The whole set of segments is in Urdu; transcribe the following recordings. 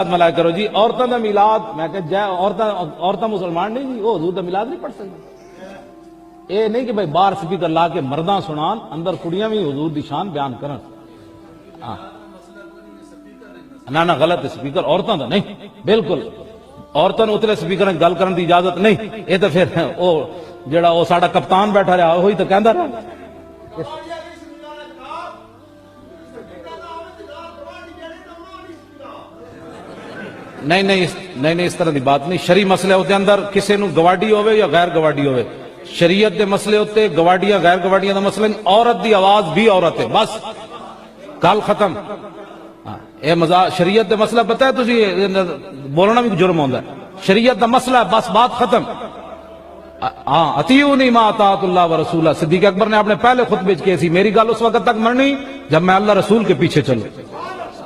ملایا کرو جی عورتوں کا میلاد میں کہ جائے عورتیں مسلمان نہیں جی وہ حضور کا میلاد نہیں پڑھ سکتی یہ نہیں کہ بھائی باہر سپیکر لا کے مرداں سنان اندر کڑیاں بھی حضور دی شان بیان کرن نہ غلط ہے سپیکر عورتوں کا نہیں بالکل عورتوں نے اتلے سپیکر گل کرن دی اجازت نہیں یہ تو پھر وہ جڑا وہ ساڈا کپتان بیٹھا رہا وہی تو کہندا رہا نہیں اس طرح دی بات نہیں شرعی مسئلے ہوتے اندر کسی نو گواڈی ہوئے یا غیر گواڈی ہوئے شریعت دے مسئلے ہوتے گواڈیاں غیر گواڈیاں دا مسئلہ نہیں عورت دی آواز بھی عورت ہے بس کال ختم اے شریعت دے مسئلہ پتہ ہے تسی بولنا بھی جرم ہوندا ہے شریعت دا مسئلہ ہے بس بات ختم اطیعونی ما اطاعت اللہ و رسولہ صدیق اکبر نے اپنے پہلے خطبے کی سی میری گل اس وقت تک مرنی جب میں اللہ رسول کے پیچھے چلوں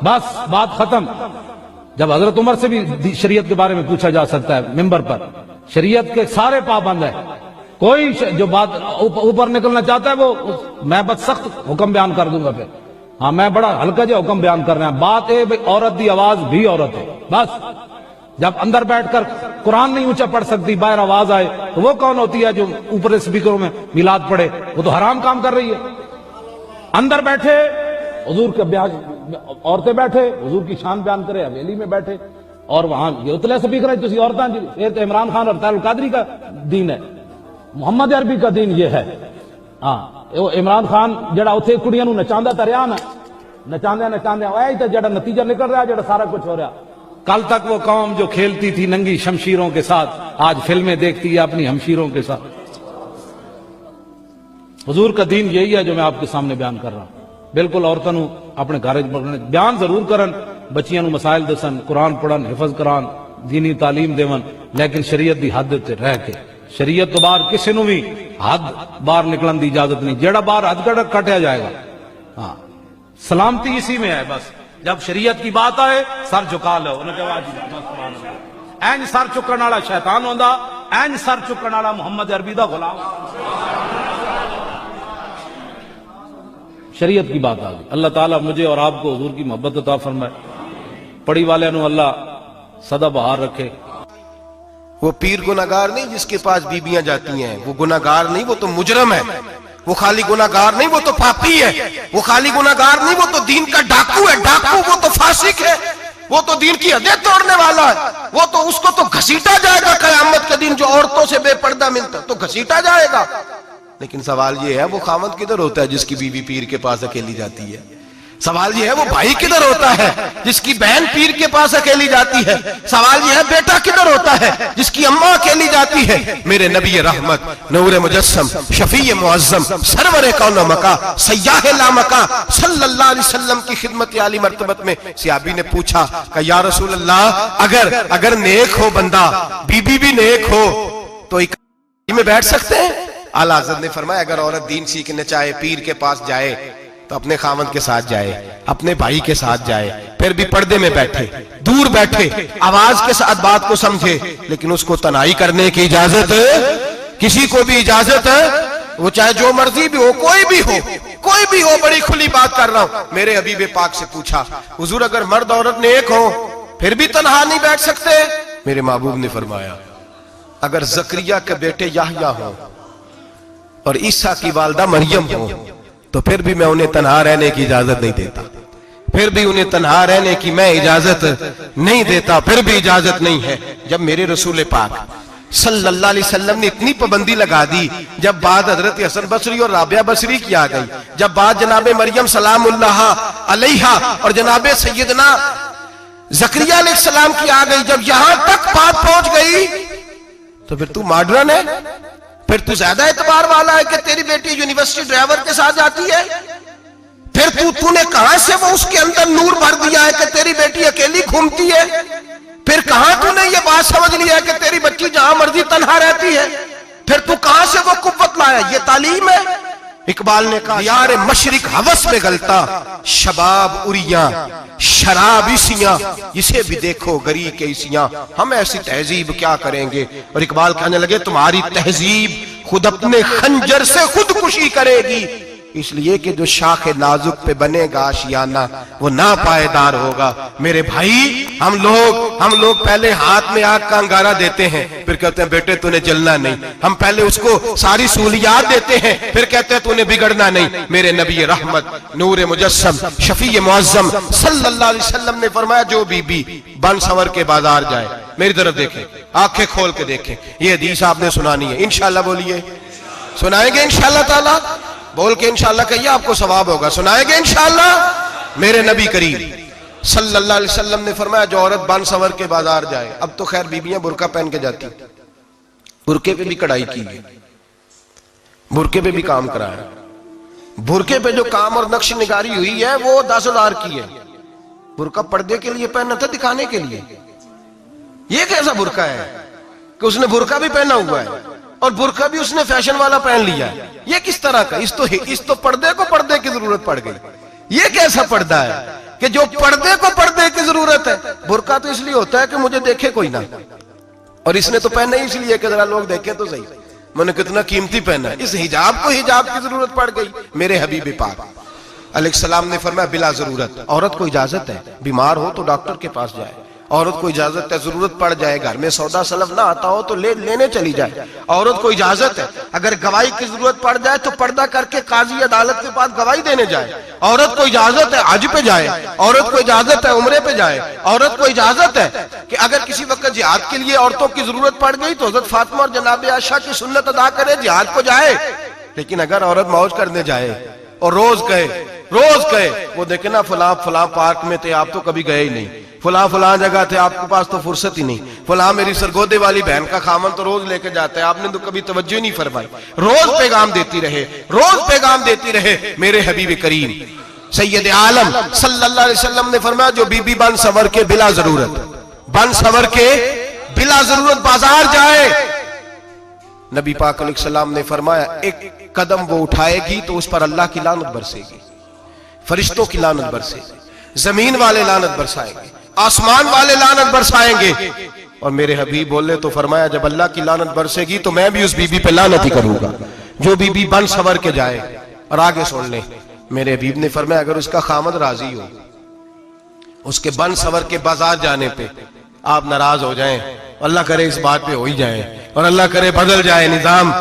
بس بات ختم جب حضرت عمر سے بھی شریعت کے بارے میں پوچھا جا سکتا ہے ممبر پر شریعت کے سارے پابند ہیں کوئی جو بات اوپر نکلنا چاہتا ہے وہ میں بس سخت حکم بیان کر دوں گا پھر ہاں میں بڑا ہلکا جو حکم بیان کر رہا ہوں بات ہے عورت دی آواز بھی عورت ہے بس جب اندر بیٹھ کر قرآن نہیں اونچا پڑھ سکتی باہر آواز آئے تو وہ کون ہوتی ہے جو اوپر سپیکروں میں میلاد پڑھے وہ تو حرام کام کر رہی ہے اندر بیٹھے حضور کے بیان عورتیں بیٹھے حضور کی شان بیان کرے حویلی میں بیٹھے اور وہاں یہ اتلے سپیکر ہے تسی عورتاں جی یہ تو عمران خان اور طاہر القادری کا دین ہے محمد عربی کا دین یہ ہے ہاں عمران خان جڑا اتھے کڑیاں نو نچاندا تے رہیا نا نچاندے اے تے جڑا نتیجہ نکل رہا جڑا سارا کچھ ہو رہا کل تک وہ قوم جو کھیلتی تھی ننگی شمشیروں کے ساتھ آج فلمیں دیکھتی ہے اپنی ہمشیروں کے ساتھ حضور کا دین یہی ہے جو میں آپ کے سامنے بیان کر رہا ہوں بالکل عورتوں اپنے گھر بیان ضرور کرن بچیاں نو مسائل دسن قرآن پڑھن حفظ کران دینی تعلیم دیون لیکن شریعت دی حد تے رہ کے شریعت تو باہر کسی نو بھی حد باہر نکلن دی اجازت نہیں جیڑا باہر حد کٹیا جائے گا ہاں سلامتی اسی میں ہے بس جب شریعت کی بات آئے سر جھکا لو این سر چکن والا شیطان ہوندا این سر چکن والا محمد عربی دا غلام شریعت کی بات آ گئی اللہ تعالیٰ مجھے اور آپ کو حضور کی محبت عطا فرمائے پڑی والے نو اللہ سدا بہار رکھے وہ پیر گناہگار نہیں جس کے پاس بیبیاں جاتی ہیں وہ گناہگار نہیں وہ تو مجرم ہے وہ خالی گناہگار نہیں وہ تو پاپی ہے وہ خالی گناہگار نہیں وہ تو دین کا ڈاکو ہے ڈاکو وہ تو فاسق ہے وہ تو دین کی حدیں توڑنے والا ہے وہ تو اس کو تو گھسیٹا جائے گا قیامت کے دن جو عورتوں سے بے پردہ ملتا تو گھسیٹا جائے گا لیکن سوال یہ ہے وہ خامد کدھر ہوتا ہے جس کی بیوی پیر کے پاس اکیلی جاتی ہے سوال یہ ہے وہ بھائی کدھر ہوتا ہے جس کی بہن پیر کے پاس اکیلی جاتی ہے سوال یہ ہے بیٹا کدھر ہوتا ہے جس کی اماں اکیلی جاتی ہے میرے نبی رحمت نور مجسم شفیع معظم سرور کون و مکا سیاح لامکا صلی اللہ علیہ وسلم کی خدمت عالی مرتبت میں صحابی نے پوچھا کہ یا رسول اللہ اگر نیک ہو بندہ بی بی بھی نیک ہو تو ایک میں بیٹھ سکتے ہیں اعلیٰ حضرت نے فرمایا اگر عورت دین سیکھنے چاہے پیر کے پاس جائے تو اپنے خاوند کے ساتھ جائے اپنے بھائی کے ساتھ جائے پھر بھی پردے میں بیٹھے دور بیٹھے آواز کے ساتھ بات کو سمجھے لیکن اس کو تنہائی کرنے کی اجازت کسی کو بھی اجازت ہے وہ چاہے جو مرضی بھی ہو کوئی بھی ہو بڑی کھلی بات کر رہا ہوں میرے حبیب پاک سے پوچھا حضور اگر مرد عورت نیک ہو پھر بھی تنہا نہیں بیٹھ سکتے میرے محبوب نے فرمایا اگر زکریا کے بیٹے یحییٰ ہو اور عیسیٰ کی والدہ مریم ہو تو پھر بھی میں انہیں تنہا رہنے کی اجازت نہیں دیتا پھر بھی انہیں تنہا رہنے کی میں اجازت نہیں دیتا پھر بھی اجازت نہیں ہے جب میرے رسول پاک صلی اللہ علیہ وسلم نے اتنی پابندی لگا دی جب بات حضرت حسن بصری اور رابعہ بصری کی آ گئی جب بات جناب مریم سلام اللہ علیہا اور جناب سیدنا زکریا علیہ السلام کی آ گئی جب یہاں تک بات پہنچ گئی تو پھر تو ماڈرن ہے پھر تو زیادہ اعتبار والا ہے کہ تیری بیٹی یونیورسٹی ڈرائیور کے ساتھ جاتی ہے پھر تو نے کہاں سے وہ اس کے اندر نور بھر دیا ہے کہ تیری بیٹی اکیلی گھومتی ہے پھر کہاں تو نے یہ بات سمجھ لیا ہے کہ تیری بچی جہاں مرضی تنہا رہتی ہے پھر تو کہاں سے وہ قوت لایا یہ تعلیم ہے اقبال نے کہا یار مشرق ہوس میں گلتا شباب اریاں شراب عیسیاں اسے بھی دیکھو گری کے عیسیاں ہم ایسی تہذیب کیا کریں گے اور اقبال کہنے لگے تمہاری تہذیب خود اپنے خنجر سے خودکشی کرے گی اس لیے کہ جو شاخ نازک پہ بنے گا آشیانہ وہ ناپائیدار ہوگا۔ میرے بھائی ہم لوگ پہلے ہاتھ میں آگ کا انگارہ دیتے ہیں، پھر کہتے ہیں بیٹے تو نے جلنا نہیں۔ ہم پہلے اس کو ساری سہولیات دیتے ہیں، پھر کہتے ہیں تو نے بگڑنا نہیں۔ میرے نبی رحمت نور مجسم شفیع معظم صلی اللہ علیہ وسلم نے فرمایا جو بی بی بن سور کے بازار جائے، میری طرف دیکھیں، آنکھیں کھول کے دیکھیں، یہ حدیث آپ نے سنانی ہے۔ انشاءاللہ بولیے، سنائیں گے انشاءاللہ تعالی؟ بول کے انشاءاللہ کہیے، آپ کو ثواب ہوگا۔ سنائیں گے انشاءاللہ؟ میرے نبی کریم صلی اللہ علیہ وسلم نے فرمایا جو عورت بن سور کے بازار جائے، اب تو خیر بیویاں برقع پہن کے جاتی، برقعے پہ بھی کڑھائی کی ہے، برقعے پہ بھی کام کرایا ہے، برقعے پہ جو کام اور نقش نگاری ہوئی ہے وہ 10,000 کی ہے۔ برقع پردے کے لیے پہننا تھا، دکھانے کے لیے۔ یہ کیسا برقع ہے کہ اس نے برقع بھی پہنا ہوا ہے اور برقع بھی اس نے فیشن والا پہن لیا ہے؟ یہ کس طرح کا؟ اس تو پردے کو پردے کی ضرورت پڑ گئی۔ یہ کیسا پردہ ہے کہ جو پردے کو پردے کی ضرورت ہے؟ برقع تو اس لیے ہوتا ہے کہ مجھے دیکھے کوئی نہ، اور اس نے تو پہنا ہی اس لیے کہ ذرا لوگ دیکھیں تو صحیح میں نے کتنا قیمتی پہنا ہے۔ اس حجاب کو حجاب کی ضرورت پڑ گئی۔ میرے حبیب پاک علیہ السلام نے فرمایا بلا ضرورت، عورت کو اجازت ہے بیمار ہو تو ڈاکٹر کے پاس جائے، عورت کو اجازت ہے ضرورت پڑ جائے گھر میں سودا سلف نہ آتا ہو تو لینے چلی جائے، عورت کو اجازت ہے اگر گواہی کی ضرورت پڑ جائے تو پردہ کر کے قاضی عدالت کے پاس گواہی دینے جائے، عورت کو اجازت ہے حج پہ جائے، عورت کو اجازت ہے عمرے پہ جائے، عورت کو اجازت ہے کہ اگر کسی وقت جہاد کے لیے عورتوں کی ضرورت پڑ گئی تو حضرت فاطمہ اور جناب عائشہ کی سنت ادا کرے، جہاد کو جائے۔ لیکن اگر عورت موج کرنے جائے اور روز کہے وہ دیکھیں نا فلاں پارک میں تھے آپ تو کبھی گئے ہی نہیں، فلاں جگہ تھے آپ کے پاس تو فرصت ہی نہیں، فلاں میری سرگودے والی بہن کا خامن تو روز لے کے جاتا ہے آپ نے تو کبھی توجہ نہیں فرمائی۔ روز پیغام دیتی رہے۔ میرے حبیب کریم سید عالم صلی اللہ علیہ وسلم نے فرمایا جو بی بی بن سور کے بلا ضرورت بازار جائے، نبی پاک علیہ السلام نے فرمایا ایک قدم وہ اٹھائے گی تو اس پر اللہ کی لعنت برسے گی، فرشتوں کی لعنت برسے گی، زمین والے لعنت برسائیں گے، آسمان والے لعنت برسائیں گے۔ اور میرے حبیب بولے تو فرمایا جب اللہ کی لعنت برسے گی تو میں بھی اس بی بی پہ لعنت ہی کروں گا جو بی بی بن سور کے جائے۔ اور آگے سن لیں، میرے حبیب نے فرمایا اگر اس کا خامد راضی ہو اس کے بن سور کے بازار جانے پہ، آپ ناراض ہو جائیں، اللہ کرے اس بات پہ ہو ہی جائیں اور اللہ کرے بدل جائے نظام،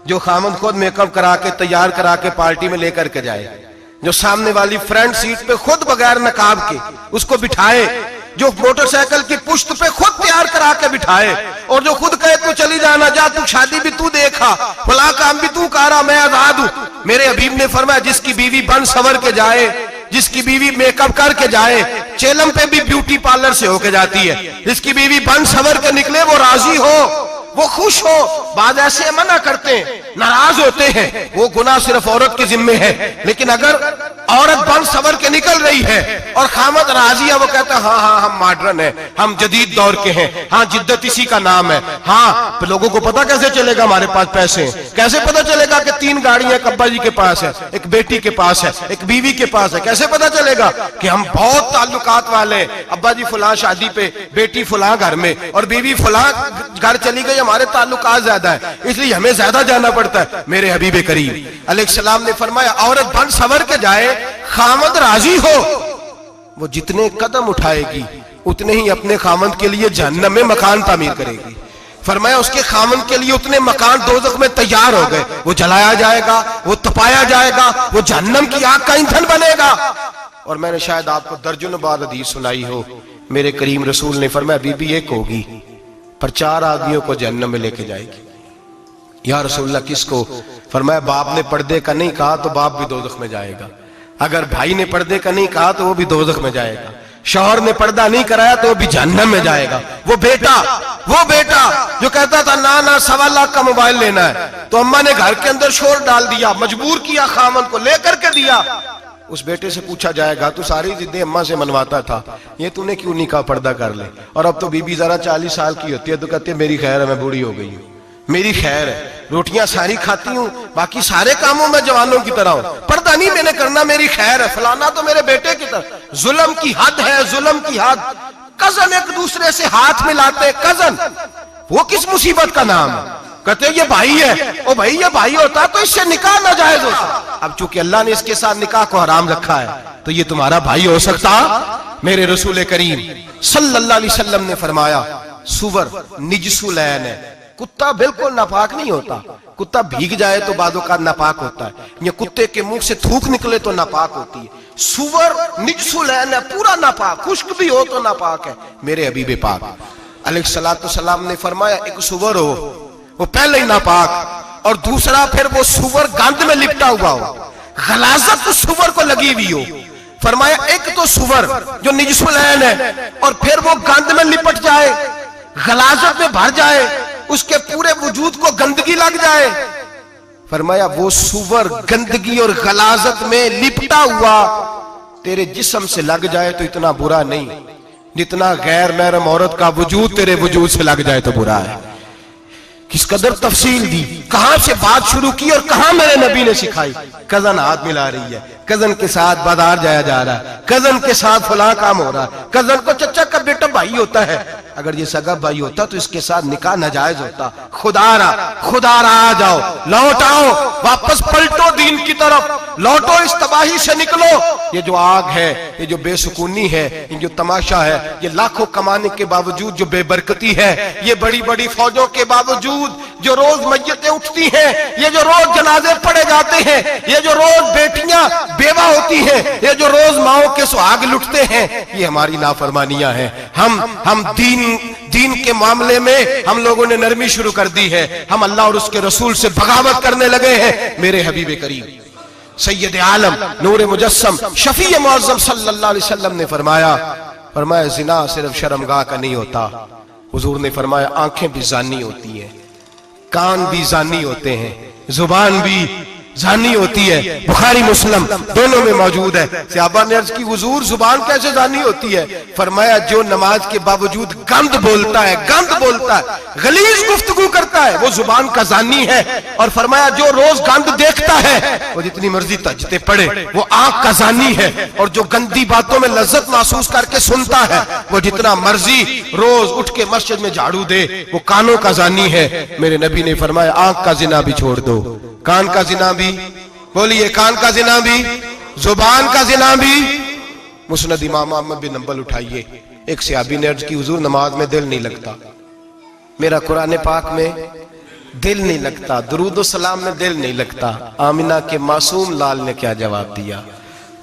جو خامد خود میک اپ کرا کے تیار کرا کے پارٹی میں لے کر کے جائے، جو سامنے والی فرنٹ سیٹ پہ خود بغیر نقاب کے اس کو بٹھائے، جو موٹر سائیکل کی پشت پہ خود تیار کرا کے بٹھائے، اور جو خود کہے تو چلی جانا جا، تو شادی بھی تو دیکھا، فلاں کام بھی تو کرا، میں آزاد ہوں۔ میرے حبیب نے فرمایا جس کی بیوی بن سور کے جائے، جس کی بیوی میک اپ کر کے جائے، چیلم پہ بھی بیوٹی پارلر سے ہو کے جاتی ہے، جس کی بیوی بن سور کے نکلے وہ راضی ہو، وہ خوش ہو۔ بعض ایسے منع کرتے ہیں، ناراض ہوتے ہیں، وہ گناہ صرف عورت کے ذمے ہے، لیکن اگر عورت بن سور کے نکل رہی ہے اور خامد راضی ہے، وہ کہتا ہے ہاں ہم ماڈرن ہیں، ہم جدید دور کے ہیں، ہاں جدت اسی کا نام ہے، ہاں پھر لوگوں کو پتا کیسے چلے گا ہمارے پاس پیسے ہیں، کیسے پتا چلے گا کہ 3 گاڑیاں ایک ابا جی کے پاس ہے، ایک بیٹی کے پاس ہے، ایک بیوی کے پاس ہے، کیسے پتا چلے گا کہ ہم بہت تعلقات والے ہیں، ابا جی فلاں شادی پہ، بیٹی فلاں گھر میں اور بیوی فلاں گھر چلی گئی، ہمارے تعلقات زیادہ ہیں اس لیے ہمیں زیادہ جانا پڑتا ہے۔ میرے حبیب کریم علیہ السلام نے فرمایا عورت بن سور کے جائے، خامد راضی ہو، وہ جتنے قدم اٹھائے گی اتنے ہی اپنے خامد کے لیے جہنم میں مکان تعمیر کرے گی۔ فرمایا اس کے خامد کے لیے اتنے مکان دوزخ میں تیار ہو گئے، وہ جلایا جائے گا، وہ تپایا جائے گا، وہ جہنم کی آگ کا ایندھن بنے گا۔ اور میں نے شاید آپ کو درجن بار حدیث سنائی ہو، میرے کریم رسول نے فرمایا بی بی ایک ہوگی پر 4 آدمیوں کو جہنم میں لے کے جائے گی۔ یا رسول اللہ کس کو؟ فرمایا باپ نے پردے کا نہیں کہا تو باپ بھی دوزخ میں جائے گا، اگر بھائی نے پردے کا نہیں کہا تو وہ بھی دوزخ میں جائے گا، شوہر نے پردہ نہیں کرایا تو وہ بھی جہنم میں جائے گا۔ وہ بیٹا جو کہتا تھا نا 1.25 لاکھ کا موبائل لینا ہے تو اماں نے گھر کے اندر شور ڈال دیا، مجبور کیا خامن کو لے کر کے دیا، اس بیٹے سے پوچھا جائے گا تو ساری ضدیں اماں سے منواتا تھا، یہ تو نے کیوں نہیں کہا پردہ کر لے؟ اور اب تو بی بی ذرا 40 سال کی ہوتی ہے تو کہتے ہیں میری خیر ہے میں بوڑھی ہو گئی ہوں، میری خیر ہے، روٹیاں ساری کھاتی ہوں، باقی سارے کاموں میں جوانوں کی طرح ہوں، پردہ نہیں میں نے کرنا، میری خیر ہے، فلانا تو میرے بیٹے کی طرح۔ ظلم کی حد ہے، ظلم کی حد۔ کزن ایک دوسرے سے ہاتھ ملاتے، کزن وہ کس مصیبت کا نام ہے؟ کہتے ہیں یہ بھائی ہے. او بھائی یہ بھائی ہوتا تو اس سے نکاح ناجائز ہوتا. اب چونکہ اللہ نے اس کے ساتھ نکاح کو حرام رکھا ہے تو یہ تمہارا بھائی ہو سکتا؟ میرے رسول کریم صلی اللہ علیہ وسلم نے فرمایا سور نجس العین ہے. کتا بالکل ناپاک نہیں ہوتا. کتا بھیگ جائے تو بعد اوقات ناپاک ہوتا ہے, یا کتے کے منہ سے تھوک نکلے تو ناپاک ہوتی ہے. سور نجس العین ہے, پورا ناپاک, خشک بھی ہو تو ناپاک ہے. میرے حبیب پاک علیہ الصلوۃ والسلام نے فرمایا ایک سور ہو وہ پہلے ہی ناپاک, اور دوسرا پھر وہ سور گند میں لپٹا ہوا ہو, غلاظت اس سور کو لگی ہوئی ہو. فرمایا ایک تو سور جو نجس العین ہے اور پھر وہ گند میں لپٹ جائے, غلاظت میں بھر جائے, اس کے پورے وجود کو گندگی لگ جائے. فرمایا وہ سور گندگی اور غلاظت میں لپٹا ہوا تیرے جسم سے لگ جائے تو اتنا برا نہیں جتنا غیر محرم عورت کا وجود تیرے وجود سے لگ جائے تو برا ہے. کس قدر تفصیل دی, کہاں سے بات شروع کی اور کہاں میرے نبی نے سکھائی. کزن ہاتھ ملا رہی ہے, کزن کے ساتھ بازار جایا جا رہا ہے, کزن کے ساتھ فلاں کام ہو رہا ہے, کزن کو چچا کا بیٹا بھائی ہوتا ہے. اگر یہ سگا بھائی ہوتا تو اس کے ساتھ نکاح ناجائز ہوتا. خدا را آ جاؤ, لوٹ آؤ, واپس پلٹو دین کی طرف, لوٹو اس تباہی سے نکلو. یہ جو آگ ہے, یہ جو بے سکونی ہے, یہ جو تماشا ہے, یہ لاکھوں کمانے کے باوجود جو بے برکتی ہے, یہ بڑی بڑی فوجوں کے باوجود جو روز میتیں اٹھتی ہیں, یہ جو روز جنازے پڑے جاتے ہیں, یہ جو روز بیٹیاں بیوہ ہوتی ہیں, یہ جو روز ماؤں کے سہاگ لٹتے ہیں, یہ ہماری نافرمانیاں ہیں. ہم دین کے معاملے میں ہم لوگوں نے نرمی شروع کر دی ہے. ہم اللہ اور اس کے رسول سے بغاوت کرنے لگے ہیں. میرے حبیب کریم سید عالم نور مجسم شفیع معظم صلی اللہ علیہ وسلم نے فرمایا زنا صرف شرمگاہ کا نہیں ہوتا. حضور نے فرمایا آنکھیں بھی زانی ہوتی ہیں, کان بھی زانی ہوتے ہیں, زبان بھی زانی ہوتی ہے. بخاری مسلم دونوں میں موجود ہے. صحابہ نے عرض کی حضور زبان کیسے زانی ہوتی ہے؟ فرمایا جو نماز کے باوجود گند بولتا ہے, غلیظ گفتگو کرتا ہے, وہ زبان کا زانی ہے. اور فرمایا جو روز گند دیکھتا ہے وہ جتنی مرضی تہجدیں پڑھے وہ آنکھ کا زانی ہے. اور جو گندی باتوں میں لذت محسوس کر کے سنتا ہے وہ جتنا مرضی روز اٹھ کے مسجد میں جھاڑو دے وہ کانوں کا زانی ہے. میرے نبی نے فرمایا آنکھ کا زنا بھی چھوڑ دو, کان کا زنا بھی, بولیے کان کا زنا بھی, زبان کا زنا بھی. مسند امام احمد بن حنبل اٹھائیے. ایک صحابی نے عرض کی حضور نماز میں دل نہیں لگتا, میرا قرآن پاک میں دل نہیں لگتا, درود و سلام میں دل نہیں لگتا. آمنہ کے معصوم لال نے کیا جواب دیا؟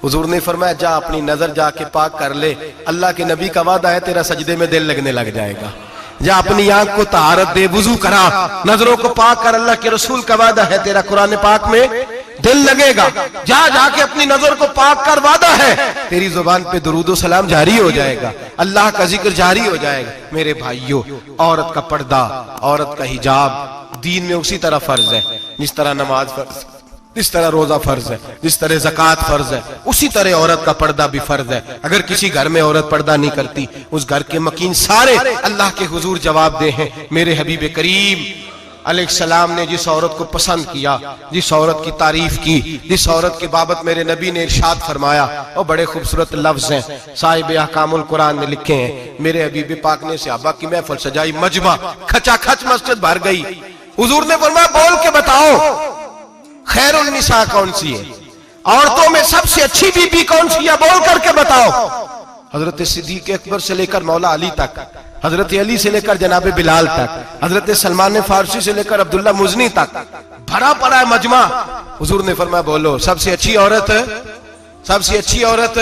حضور نے فرمایا جا اپنی نظر جا کے پاک کر لے, اللہ کے نبی کا وعدہ ہے تیرا سجدے میں دل لگنے لگ جائے گا. جا اپنی آنکھ کو طہارت دے, وضو کرا, نظروں کو پاک کر, اللہ کے رسول کا وعدہ ہے تیرا قرآن پاک میں دل لگے گا. جا کے اپنی نظر کو پاک کر, وعدہ ہے تیری زبان پہ درود و سلام جاری ہو جائے گا, اللہ کا ذکر جاری ہو جائے گا. میرے بھائیوں, عورت کا پردہ, عورت کا حجاب دین میں اسی طرح فرض ہے جس طرح نماز فرض, جس طرح روزہ فرض ہے, جس طرح زکوٰۃ فرض ہے, اسی طرح عورت کا پردہ بھی فرض ہے. اگر کسی گھر میں عورت پردہ نہیں کرتی اس گھر کے مکین سارے اللہ کے حضور جواب دے ہیں. میرے حبیب کریم علیہ السلام نے جس عورت کو پسند کیا, جس عورت کی تعریف کی, جس عورت کے بابت میرے نبی نے ارشاد فرمایا, اور بڑے خوبصورت لفظ ہیں صاحب احکام القرآن نے لکھے ہیں. میرے حبیب پاک نے صحابہ کی محفل سجائی, مجمع کھچا کھچ مسجد بھر گئی. حضور نے فرمایا بول کے بتاؤ خیر النساء کون سی ہے, عورتوں میں سب سے اچھی بی بی کون سی ہے, بول کر کے بتاؤ. حضرت صدیق اکبر سے لے کر مولا علی تک, حضرت علی سے لے کر جناب بلال تک, حضرت سلمان فارسی سے لے کر عبداللہ مزنی تک بھرا پڑا ہے مجمع. حضور نے فرمایا بولو سب سے اچھی عورت, سب سے اچھی عورت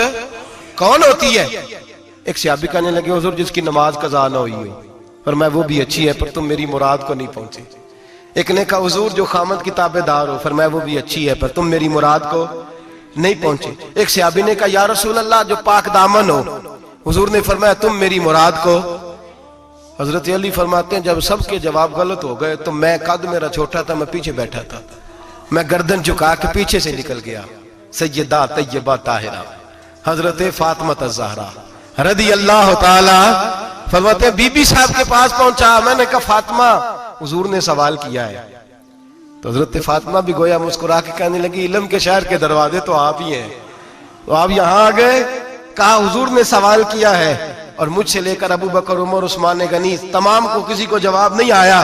کون ہوتی ہے؟ ایک صحابی کہنے لگے حضور جس کی نماز قضا نہ ہوئی ہو. فرمایا وہ بھی اچھی ہے پر تم میری مراد کو نہیں پہنچے. ایک نے کہا حضور جو خامد کی تابعدار ہو. فرمایا وہ بھی اچھی ہے پر تم میری مراد کو نہیں پہنچے. ایک صحابی نے کہا یا رسول اللہ جو پاک دامن ہو. حضور نے فرمایا تم میری مراد کو. حضرت علی فرماتے ہیں جب سب کے جواب غلط ہو گئے تو میں, قد میرا چھوٹا تھا, میں پیچھے بیٹھا تھا, میں گردن جھکا کے پیچھے سے نکل گیا. سیدہ طیبہ طاہرہ حضرت فاطمہ الزہرا رضی اللہ تعالی فرماتے ہیں بی بی صاحب کے پاس پہنچا. میں نے کہا فاطمہ حضور نے سوال کیا ہے. تو حضرت فاطمہ بھی گویا مسکرا کے کہنے لگی علم کے شہر کے دروازے تو آپ ہی ہیں, تو آپ یہاں آ گئے. کہا حضور نے سوال کیا ہے اور مجھ سے لے کر ابو بکر عمر عثمان غنی تمام کو کسی کو جواب نہیں آیا.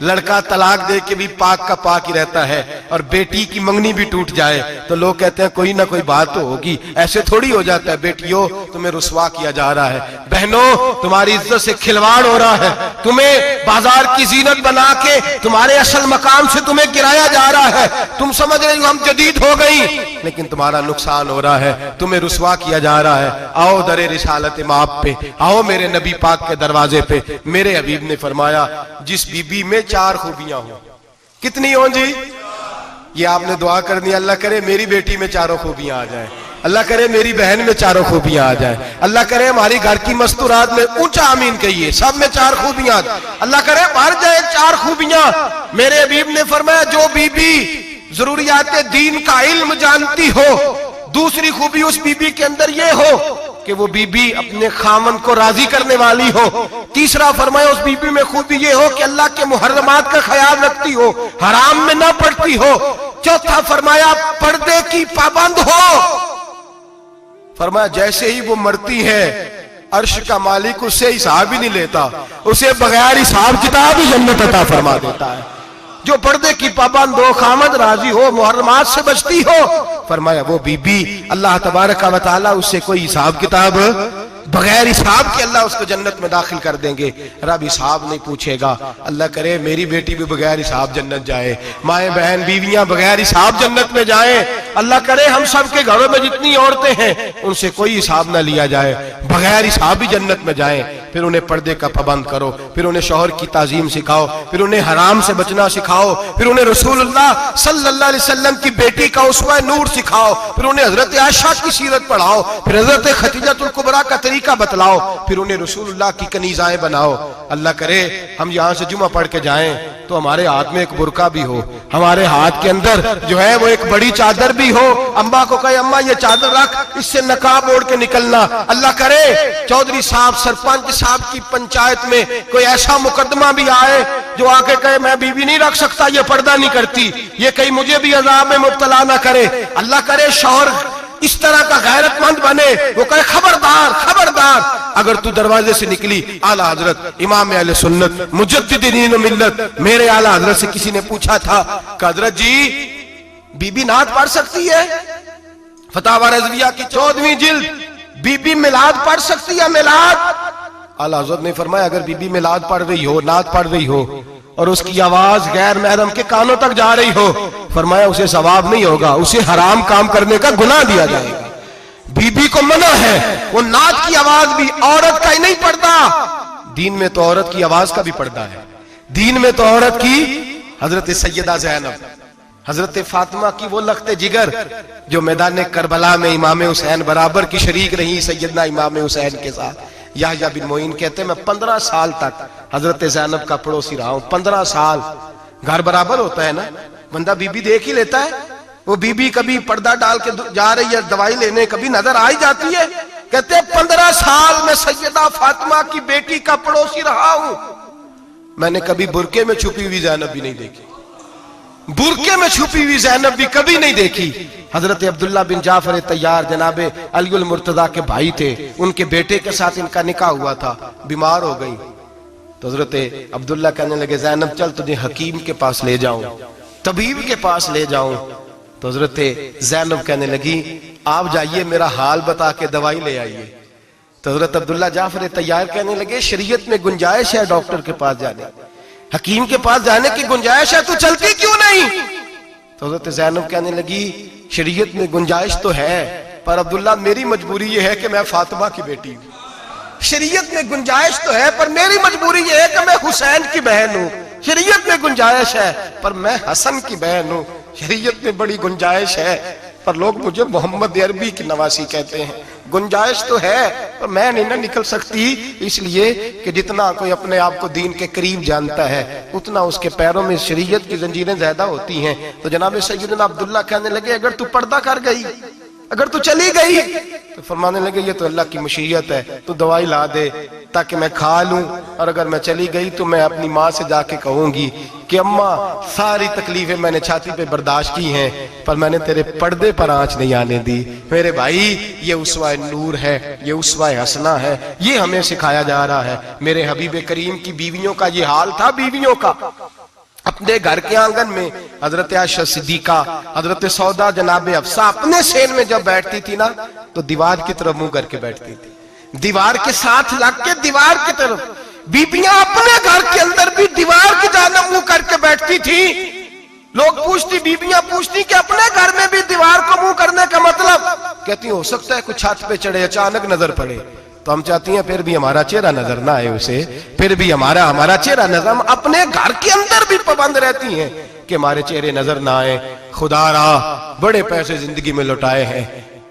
لڑکا طلاق دے کے بھی پاک کا پاک ہی رہتا ہے, اور بیٹی کی منگنی بھی ٹوٹ جائے تو لوگ کہتے ہیں کوئی نہ کوئی بات تو ہوگی. ایسے تھوڑی ہو جاتا ہے. بیٹیوں, تمہیں رسوا کیا جا رہا ہے. بہنوں, تمہاری عزت سے کھلواڑ ہو رہا ہے. تمہیں بازار کی زینت بنا کے تمہارے اصل مقام سے تمہیں گرایا جا رہا ہے. تم سمجھ رہے ہو ہم جدید ہو گئی, لیکن تمہارا نقصان ہو رہا ہے. تمہیں رسوا کیا جا رہا ہے. آؤ در رسالت مآب پہ, آؤ میرے نبی پاک کے دروازے پہ. میرے حبیب نے فرمایا جس بی بی میں 4 خوبیاں ہوں. کتنی ہوں جی؟ یہ آپ نے دعا کر دی, اللہ کرے میری بیٹی میں 4 خوبیاں آ جائیں, اللہ کرے میری بہن میں 4 خوبیاں آ جائیں, اللہ کرے ہماری گھر کی مستورات میں اونچا آمین کہیے سب میں 4 خوبیاں, اللہ کرے بھر جائے 4 خوبیاں. میرے حبیب نے فرمایا جو بی بی ضروریات دین کا علم جانتی ہو, دوسری خوبی اس بی بی کے اندر یہ ہو کہ وہ بی بی اپنے خامن کو راضی کرنے والی ہو. تیسرا فرمایا اس بی بی میں خوبی یہ ہو کہ اللہ کے محرمات کا خیال رکھتی ہو, حرام میں نہ پڑتی ہو. چوتھا فرمایا پردے کی پابند ہو. فرمایا جیسے ہی وہ مرتی ہے عرش کا مالک اس سے حساب ہی نہیں لیتا, اسے بغیر حساب کتاب ہی جنت عطا فرما دیتا ہے. جو پردے کی پابند ہو, خامد راضی ہو, محرمات سے بچتی ہو, فرمایا وہ بی بی اللہ تبارک و تعالی اس سے کوئی حساب کتاب بغیر حساب کے اللہ اس کو جنت میں داخل کر دیں گے. رب حساب نہیں پوچھے گا. اللہ کرے میری بیٹی بھی بغیر حساب جنت جائے, مائیں بہن بیویاں بغیر حساب جنت میں جائیں. اللہ کرے ہم سب کے گھروں میں جتنی عورتیں ہیں ان سے کوئی حساب نہ لیا جائے, بغیر حساب ہی جنت میں جائیں. پھر انہیں پردے کا پابند کرو, پھر انہیں شوہر کی تعظیم سکھاؤ, پھر انہیں حرام سے بچنا سکھاؤ, پھر انہیں رسول اللہ صلی اللہ علیہ وسلم کی بیٹی کا اسوہ نور سکھاؤ, پھر انہیں حضرت عائشہ کی سیرت پڑھاؤ, پھر حضرت خدیجہ الکبریٰ کا طریقہ بتلاؤ, پھر انہیں رسول اللہ کی کنیزائیں بناؤ. اللہ کرے ہم یہاں سے جمعہ پڑھ کے جائیں تو ہمارے ہاتھ میں ایک برقع بھی ہو, ہمارے ہاتھ کے اندر جو ہے وہ ایک بڑی چادر بھی ہو. اماں کو کہے اماں یہ چادر رکھ, اس سے نقاب اوڑھ کے نکلنا. اللہ کرے چودھری صاحب سرپنچ صاحب کی پنچایت میں کوئی ایسا مقدمہ بھی آئے جو آ کے کہے میں بیوی نہیں رکھ سکتا, یہ پردہ نہیں کرتی, یہ کہیں مجھے بھی عذاب میں مبتلا نہ کرے. اللہ کرے شوہر اس طرح کا غیرت مند بنے, وہ کہے خبردار خبردار, اگر تو دروازے سے نکلی اعلیٰ حضرت امام اہل سنت مجدد دین و ملت میرے اعلیٰ حضرت سے کسی نے پوچھا تھا کہ حضرت جی بی بی نعت پڑھ سکتی ہے؟ فتاوی رضویہ کی 14ویں جلد, بی بی میلاد پڑھ سکتی ہے؟ میلاد. اعلیٰ حضرت نے فرمایا اگر بی بی میلاد پڑھ رہی ہو, نعت پڑھ رہی ہو اور اس کی آواز غیر محرم کے کانوں تک جا رہی ہو, فرمایا اسے ثواب نہیں ہوگا, اسے حرام کام کرنے کا گناہ دیا جائے گا. بی بی کو منع ہے, وہ نعت کی آواز بھی عورت کا ہی نہیں پڑتا, دین میں تو عورت کی آواز کا بھی پردہ ہے. دین میں تو عورت کی حضرت سیدہ زینب, حضرت فاطمہ کی وہ لخت جگر جو میدان کربلا میں امام حسین برابر کی شریک رہی سیدنا امام حسین کے ساتھ. یحییٰ بن معین کہتے ہیں میں 15 سال تک حضرت زینب کا پڑوسی رہا ہوں. 15 سال. گھر برابر ہوتا ہے نا, بندہ بی بی دیکھ ہی لیتا ہے. وہ بی بی کبھی پردہ ڈال کے جا رہی ہے دوائی لینے, کبھی نظر آئی جاتی ہے. کہتے ہیں 15 سال میں سیدہ فاطمہ کی بیٹی کا پڑوسی رہا ہوں, میں نے کبھی برقعے میں چھپی ہوئی زینب بھی نہیں دیکھی, برقعے میں چھپی ہوئی زینب بھی کبھی نہیں دیکھی. حضرت عبداللہ بن جعفر طیار جناب علی المرتضیٰ کے بھائی تھے, ان کے بیٹے کے ساتھ ان کا نکاح ہوا تھا, بیمار ہو گئی تو حضرت عبداللہ کہنے لگے زینب چل تجھے حکیم کے پاس لے جاؤں, طبیب کے پاس لے جاؤں. تو حضرت زینب کہنے لگی آپ جائیے میرا حال بتا کے دوائی لے آئیے. تو حضرت عبداللہ جعفر طیار کہنے لگے شریعت میں گنجائش ہے ڈاکٹر کے پاس جانے, حکیم کے پاس جانے کی گنجائش ہے, تو چلتی کیوں نہیں؟ تو حضرت زینب کہنے لگی شریعت میں گنجائش تو ہے پر عبداللہ میری مجبوری یہ ہے کہ میں فاطمہ کی بیٹی ہوں. شریعت میں گنجائش تو ہے پر میری مجبوری یہ ہے کہ میں حسین کی بہن ہوں. شریعت میں گنجائش ہے پر میں حسن کی بہن ہوں. شریعت میں بڑی گنجائش ہے پر لوگ مجھے محمد عربی کی نواسی کہتے ہیں. گنجائش تو ہے پر میں نہیں نہ نکل سکتی, اس لیے کہ جتنا کوئی اپنے آپ کو دین کے قریب جانتا ہے اتنا اس کے پیروں میں شریعت کی زنجیریں زیادہ ہوتی ہیں. تو جناب سیدنا عبداللہ کہنے لگے اگر تو پردہ کر گئی, اگر تو چلی گئی, تو فرمانے لگے یہ تو اللہ کی مشیت ہے, تو دوائی لا دے, تاکہ میں کھا لوں، اور اگر میں چلی گئی تو میں اپنی ماں سے جا کے کہوں گی کہ اماں ساری تکلیفیں میں نے چھاتی پہ برداشت کی ہیں، پر میں نے تیرے پردے پر آنچ نہیں آنے دی۔ میرے بھائی یہ اسوہ نور ہے، یہ اسوہ حسنہ ہے، یہ ہمیں سکھایا جا رہا ہے۔ میرے حبیب کریم کی بیویوں کا یہ حال تھا، بیویوں کا اپنے گھر کے آنگن میں حضرت عائشہ صدیقہ، حضرت سودا جناب حفصہ اپنے سین میں جب بیٹھتی تھی نا تو دیوار کی طرف منہ کر کے بیٹھتی تھی، دیوار کے ساتھ لگ کے دیوار کی طرف۔ بیبیاں اپنے گھر کے اندر بھی دیوار کی جانب منہ کر کے بیٹھتی تھی۔ لوگ پوچھتی، بیبیاں پوچھتی کہ اپنے گھر میں بھی دیوار کو منہ کرنے کا مطلب؟ کہتی ہو سکتا ہے کچھ چھت پہ چڑھے اچانک نظر پڑے، تو ہم چاہتی ہیں پھر بھی ہمارا چہرہ نظر نہ آئے اسے، پھر بھی ہمارا چہرہ نظر، ہم اپنے گھر کے اندر بھی پابند رہتی ہیں کہ ہمارے چہرے نظر نہ آئے۔ خدا را بڑے پیسے زندگی میں لوٹائے ہیں،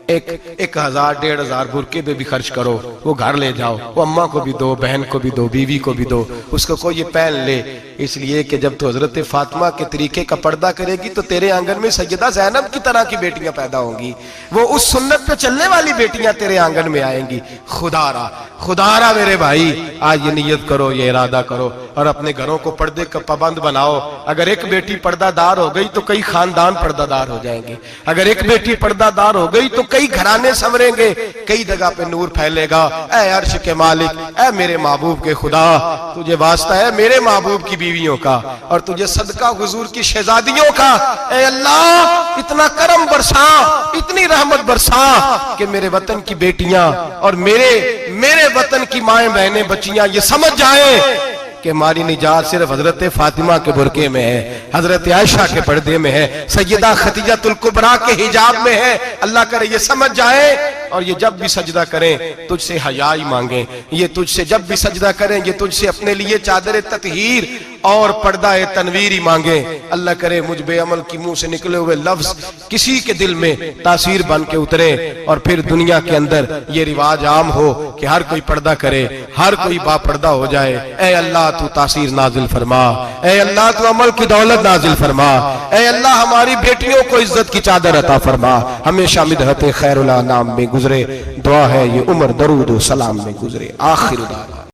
1000 1500 برقعے پہ بھی خرچ کرو، وہ گھر لے جاؤ، وہ اماں کو بھی دو، بہن کو بھی دو، بیوی کو بھی دو، اس کو کوئی یہ پہن لے، اس لیے کہ جب تو حضرت فاطمہ کے طریقے کا پردہ کرے گی تو تیرے آنگن میں سیدہ زینب کی طرح کی بیٹیاں پیدا ہوں گی، وہ اس سنت پہ چلنے والی بیٹیاں تیرے آنگن میں آئیں گی۔ خدا را میرے بھائی آج یہ نیت کرو، یہ ارادہ کرو، اور اپنے گھروں کو پردے کا پابند بناؤ۔ اگر ایک بیٹی پردہ دار ہو گئی تو کئی خاندان پردہ دار ہو جائیں گے، اگر ایک بیٹی پردہ دار ہو گئی تو کئی گھرانے سنوریں گے، کئی جگہ پہ نور پھیلے گا۔ اے عرش کے مالک، اے میرے محبوب کے خدا، تجھے واسطہ ہے میرے محبوب کی بیویوں کا، اور تجھے صدقہ حضور کی شہزادیوں کا۔ اے اللہ اتنا کرم برسا، اتنی رحمت برسا کہ میرے وطن کی بیٹیاں اور میرے وطن کی مائیں بہنیں بچیاں یہ سمجھ جائیں کہ ہماری نجات صرف حضرت فاطمہ کے برقعے میں ہے، حضرت عائشہ کے پردے میں ہے، سیدہ خدیجہ الکبریٰ کے حجاب میں ہے۔ اللہ کرے یہ سمجھ جائیں، اور یہ جب بھی سجدہ کریں تجھ سے حیائی مانگیں، یہ تجھ سے جب بھی سجدہ کریں یہ تجھ سے اپنے لیے چادر تطہیر اور پردہ تنویری مانگیں۔ اللہ کرے مجھ بے عمل کی منہ سے نکلے ہوئے لفظ کسی کے دل میں تاثیر بن کے اترے، اور پھر دنیا کے اندر یہ رواج عام ہو کہ ہر کوئی پردہ کرے، ہر کوئی با پردہ ہو جائے۔ اے اللہ تو تاثیر نازل فرما، اے اللہ تو عمل کی دولت نازل فرما، اے اللہ ہماری بیٹیوں کو عزت کی چادر عطا فرما، ہمیشہ مدحت خیر الانام میں گزرے۔ دعا ہے یہ عمر درود و سلام میں گزرے۔ آخر دعوانا